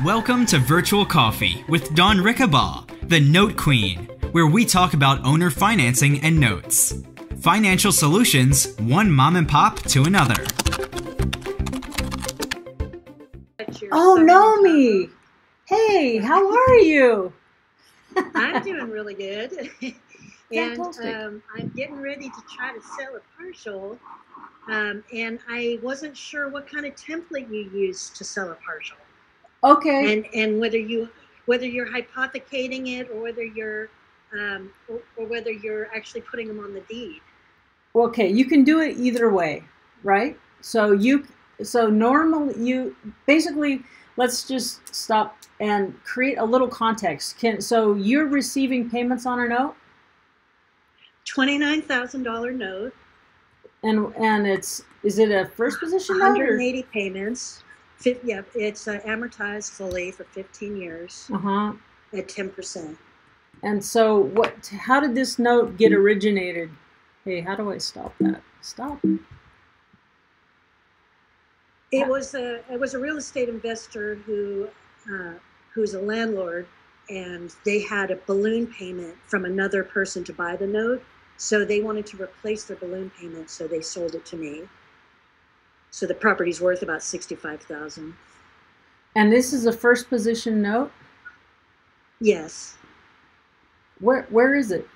Welcome to Virtual Coffee with Dawn Rickabaugh, the Note Queen, where we talk about owner financing and notes. Financial solutions, one mom and pop to another. Oh, Nomi! Hey, how are you? I'm doing really good. And Fantastic. I'm getting ready to try to sell a partial. And I wasn't sure what kind of template you use to sell a partial. Okay. And whether you're hypothecating it or whether you're actually putting them on the deed. Okay, you can do it either way, right? So normally you basically, let's just stop and create a little context. So you're receiving payments on a note? $29,000 note. And is it a first position note? 180 payments. Yeah, it's amortized fully for 15 years at 10%. And so how did this note get originated? Hey, how do I stop that? Stop. It was a real estate investor who's a landlord, and they had a balloon payment from another person to buy the note. So they wanted to replace their balloon payment, so they sold it to me. So the property's worth about $65,000. And this is a first position note? Yes. Where is it?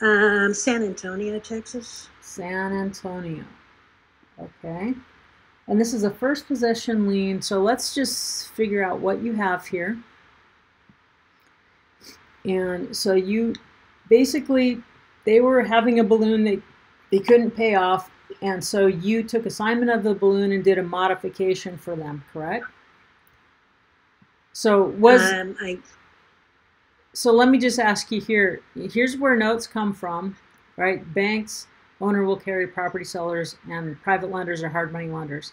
San Antonio, Texas. San Antonio. Okay. And this is a first possession lien. So let's just figure out what you have here. And so you basically, they were having a balloon they couldn't pay off. And so you took assignment of the balloon and did a modification for them, correct? So so let me just ask you here. Here's where notes come from, right? Banks, owner will carry property sellers, and private lenders are hard money lenders.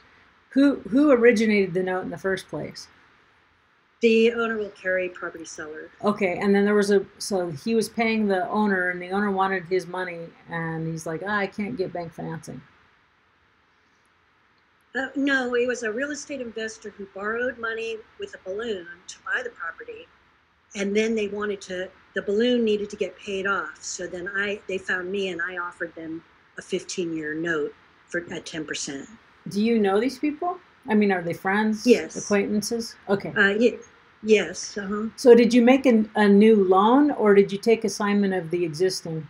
Who originated the note in the first place? The owner will carry property seller. Okay, and then so he was paying the owner, and the owner wanted his money, and he's like, I can't get bank financing. No, it was a real estate investor who borrowed money with a balloon to buy the property, and then the balloon needed to get paid off. So then they found me, and I offered them a 15-year note at 10%. Do you know these people? I mean, are they friends? Yes. Acquaintances? Okay. Yes. So did you make a new loan, or did you take assignment of the existing?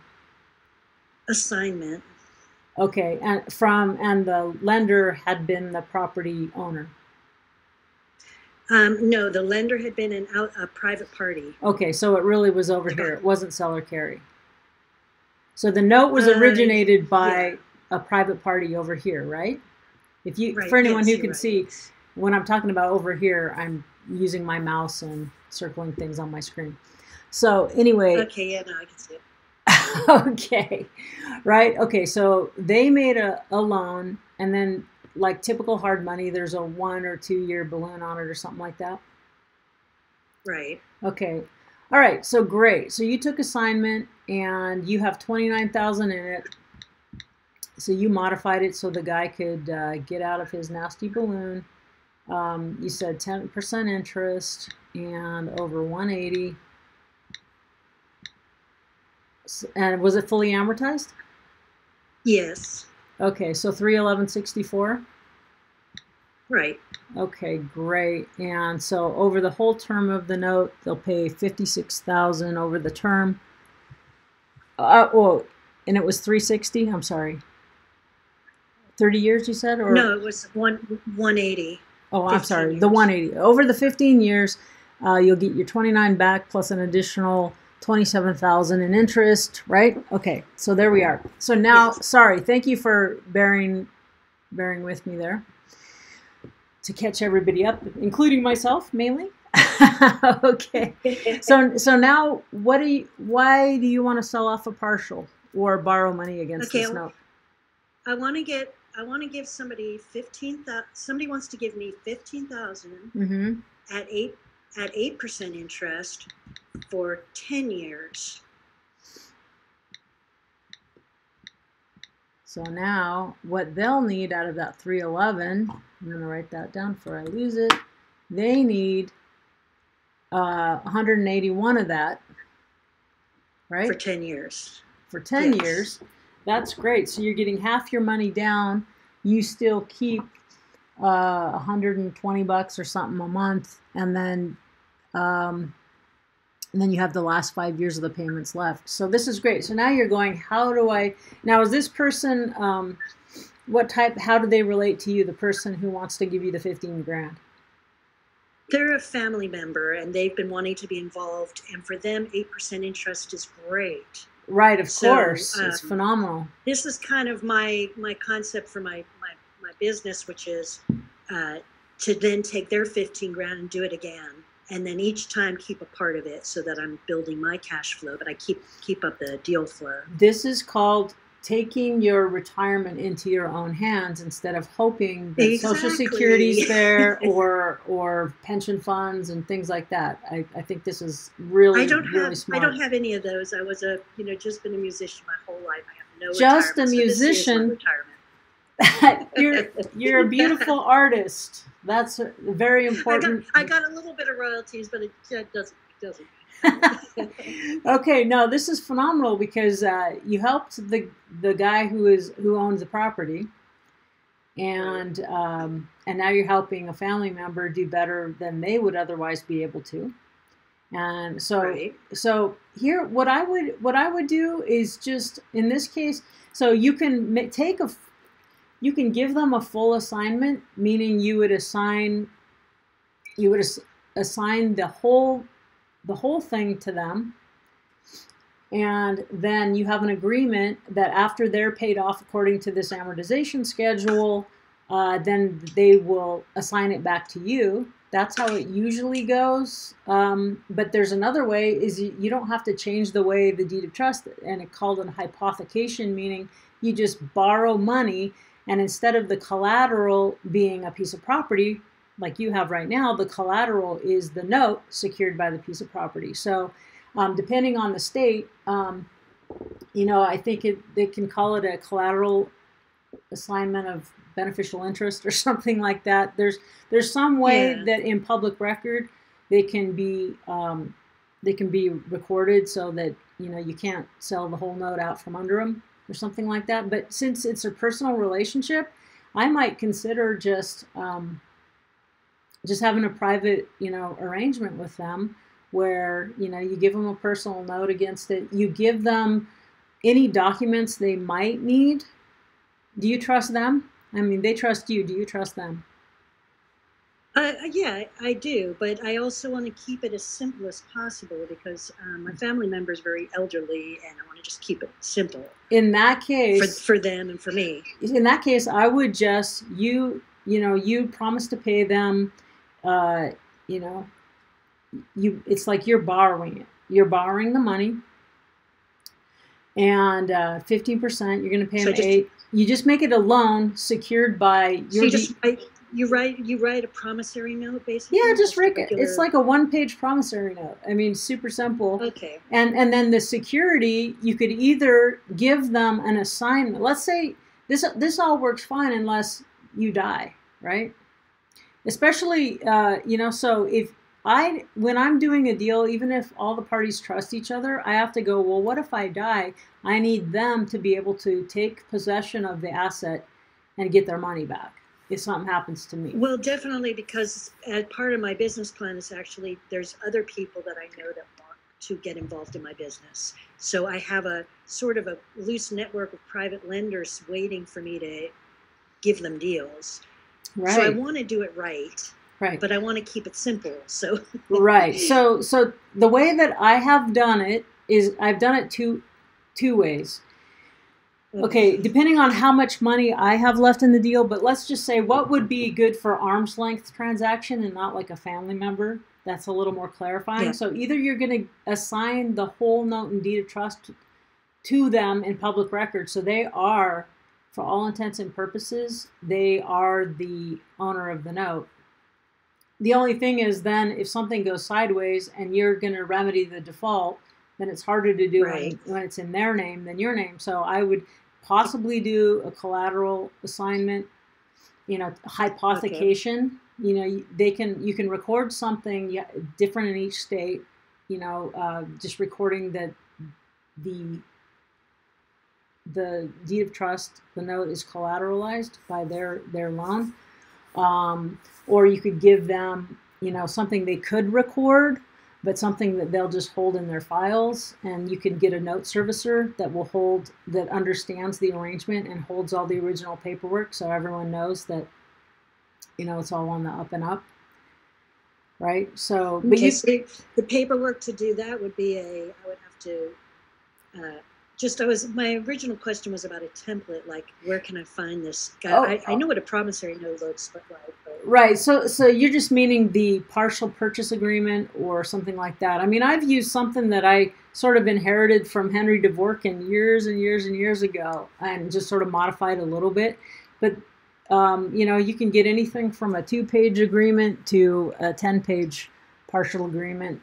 Assignment. Okay, and the lender had been the property owner. No, the lender had been a private party. Okay, so it really was over here. It wasn't seller carry. So the note was originated by a private party over here, right? For anyone who can see, when I'm talking about over here, I'm using my mouse and circling things on my screen. So anyway. Okay, yeah, no, I can see it. Okay, right. Okay, so they made a loan, and then like typical hard money, there's a 1 or 2 year balloon on it or something like that. Right. Okay. All right. So great. So you took assignment, and you have 29,000 in it. So you modified it so the guy could get out of his nasty balloon. You said 10% interest and over 180. And was it fully amortized? Yes. Okay, so 311.64. Right. Okay, great. And so over the whole term of the note, they'll pay $56,000 over the term. And it was 360. I'm sorry. 30 years, you said, or no? It was 180. Oh, I'm sorry. Years. The 180 over the 15 years, you'll get your 29 back plus an additional 27,000 in interest, right? Okay, so there we are. So now, sorry, thank you for bearing with me there to catch everybody up, including myself mainly. Okay, so now, why do you want to sell off a partial or borrow money against this note? I want to give somebody 15,000. Somebody wants to give me 15,000 at 8% interest for 10 years. So now what they'll need out of that 311, I'm going to write that down before I lose it, They need 181 of that, right? For 10 years. For 10 Yes. years. That's great. So you're getting half your money down. You still keep 120 bucks or something a month, and then you have the last 5 years of the payments left. So this is great. So now you're going, how do I, now is this person, what type, how do they relate to you, the person who wants to give you the 15 grand? They're a family member and they've been wanting to be involved, and for them 8% interest is great. Right, of course. It's phenomenal. This is kind of my concept for my business, which is to then take their 15 grand and do it again, and then each time keep a part of it so that I'm building my cash flow, but I keep up the deal flow. This is called taking your retirement into your own hands instead of hoping that Exactly. Social Security's there or pension funds and things like that. I think this is really smart. I don't have any of those. I was just been a musician my whole life. I have no just retirement, a musician. So you're a beautiful artist. That's very important. I got a little bit of royalties, but it doesn't. Okay, no, this is phenomenal because you helped the guy who owns the property, and now you're helping a family member do better than they would otherwise be able to. And so Right. so here what I would do is just in this case, so you can you can give them a full assignment, meaning you would assign the whole thing to them, and then you have an agreement that after they're paid off according to this amortization schedule, then they will assign it back to you. That's how it usually goes. But there's another way, is you don't have to change the way the deed of trust, and it's called a hypothecation, meaning you just borrow money, and instead of the collateral being a piece of property, like you have right now, the collateral is the note secured by the piece of property. So depending on the state, I think they can call it a collateral assignment of beneficial interest or something like that. There's some way that in public record they can be recorded so that you can't sell the whole note out from under them or something like that. But since it's a personal relationship, I might consider just having a private, arrangement with them where, you give them a personal note against it. You give them any documents they might need. Do you trust them? I mean, they trust you. Do you trust them? Yeah, I do, but I also want to keep it as simple as possible because my family member is very elderly, and I want to just keep it simple. In that case, for them and for me. In that case, I would just you promise to pay them. It's like you're borrowing it. You're borrowing the money, and 15%. You're going to pay them 8%. You just make it a loan secured by your. So you write a promissory note, basically. Yeah, just write it. It's like a one-page promissory note. I mean, super simple. Okay. And then the security, you could either give them an assignment. Let's say this all works fine unless you die, right? Especially, so when I'm doing a deal, even if all the parties trust each other, I have to go, well, what if I die? I need them to be able to take possession of the asset and get their money back if something happens to me. Well, definitely, because as part of my business plan is actually there's other people that I know that want to get involved in my business. So I have a sort of a loose network of private lenders waiting for me to give them deals. Right. So I want to do it right. Right. But I want to keep it simple. So right. So the way that I have done it is I've done it two ways. Okay, depending on how much money I have left in the deal, but let's just say what would be good for arm's length transaction and not like a family member. That's a little more clarifying. Yeah. So either you're going to assign the whole note and deed of trust to them in public record. So they are, for all intents and purposes, they are the owner of the note. The only thing is then if something goes sideways and you're going to remedy the default, then it's harder to do when it's in their name than your name. So I would possibly do a collateral assignment hypothecation. Okay. You can record something different in each state. Just recording that the deed of trust, the note is collateralized by their loan, or you could give them something they could record, but something that they'll just hold in their files, and you can get a note servicer that understands the arrangement and holds all the original paperwork, so everyone knows that it's all on the up and up, right? So, but the paperwork to do that would be I would have to. My original question was about a template, like where can I find this guy? I know what a promissory note looks like. Right. So you're just meaning the partial purchase agreement or something like that. I mean, I've used something that I sort of inherited from Henry Dvorkin years and years and years ago, and just sort of modified a little bit. But you can get anything from a 2-page agreement to a 10-page partial agreement.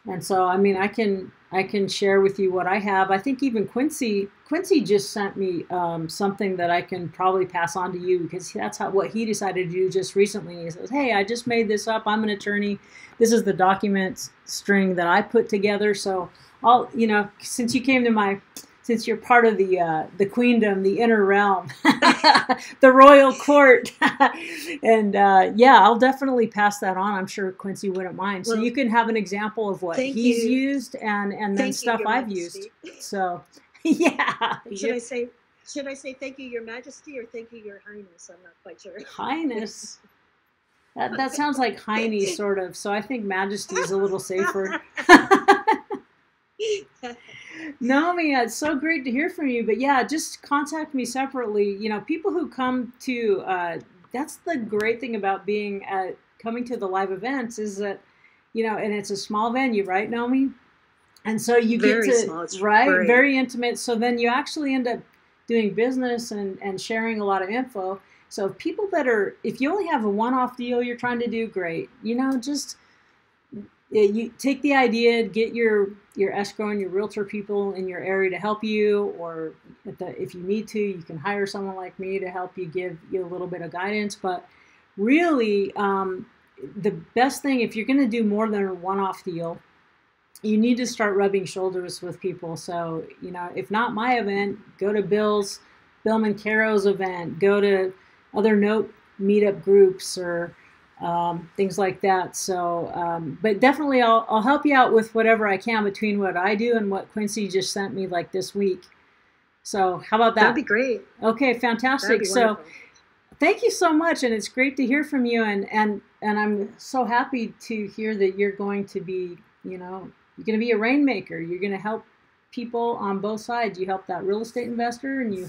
And so, I mean, I can share with you what I have. I think even Quincy just sent me something that I can probably pass on to you, because that's what he decided to do just recently. He says, hey, I just made this up. I'm an attorney. This is the document string that I put together. So I'll, since you're part of the queendom, the inner realm, the royal court, and I'll definitely pass that on. I'm sure Quincy wouldn't mind. So you can have an example of what he's used and then stuff I've used. So yeah. Should I say thank you, Your Majesty, or thank you, Your Highness? I'm not quite sure. Highness. That sounds like Heine, sort of. So I think Majesty is a little safer. Naomi, it's so great to hear from you. But yeah, just contact me separately. People who come to, that's the great thing about coming to the live events is that, and it's a small venue, right, Naomi? And so you get to, small. Right, very intimate. So then you actually end up doing business and sharing a lot of info. So if you only have a one-off deal you're trying to do, great. Just you take the idea, get your escrow and your realtor people in your area to help you, or if you need to, you can hire someone like me to help you, give you a little bit of guidance. But really, the best thing, if you're going to do more than a one-off deal, you need to start rubbing shoulders with people. So, if not my event, go to Bill Mancaro's event, go to other note meetup groups or things like that. So, but definitely I'll help you out with whatever I can between what I do and what Quincy just sent me like this week. So how about that? That'd be great. Okay, fantastic. So thank you so much. And it's great to hear from you. And I'm so happy to hear that you're going to be, you're going to be a rainmaker. You're going to help people on both sides. You help that real estate investor, and you're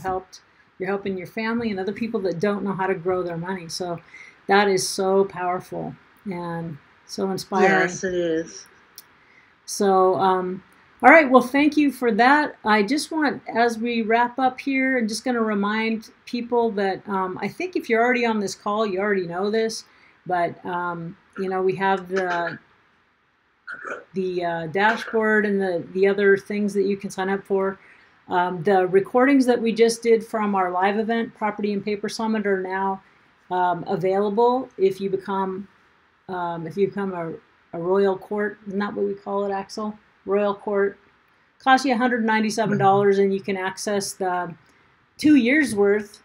helping your family and other people that don't know how to grow their money. So that is so powerful and so inspiring. Yes, it is. So, all right. Well, thank you for that. I just want, as we wrap up here, I'm just going to remind people that I think if you're already on this call, you already know this, but, we have the dashboard and the other things that you can sign up for. The recordings that we just did from our live event, Property and Paper Summit, are now available if you become a Royal Court. Isn't that what we call it, Axel? Royal Court. Costs you $197, and you can access the 2 years worth,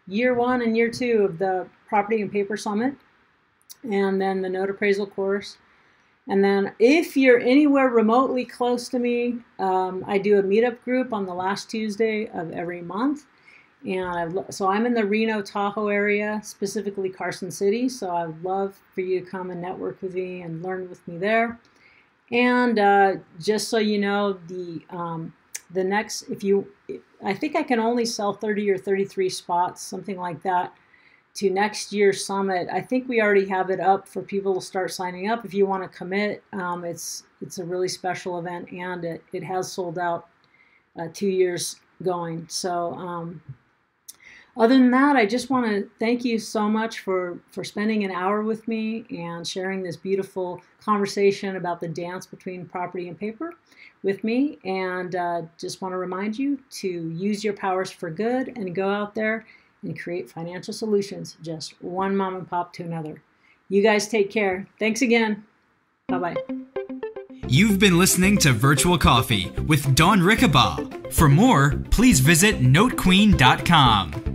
year 1 and year 2 of the Property and Paper Summit, and then the note appraisal course. And then if you're anywhere remotely close to me, I do a meetup group on the last Tuesday of every month. And so I'm in the Reno, Tahoe area, specifically Carson City. So I'd love for you to come and network with me and learn with me there. And just so you know, the next, I think I can only sell 30 or 33 spots, something like that, to next year's summit. I think we already have it up for people to start signing up if you want to commit. It's a really special event, and it has sold out 2 years going. So other than that, I just want to thank you so much for spending an hour with me and sharing this beautiful conversation about the dance between property and paper with me. And just want to remind you to use your powers for good and go out there and create financial solutions just one mom and pop to another. You guys take care. Thanks again. Bye-bye. You've been listening to Virtual Coffee with Dawn Rickabaugh. For more, please visit notequeen.com.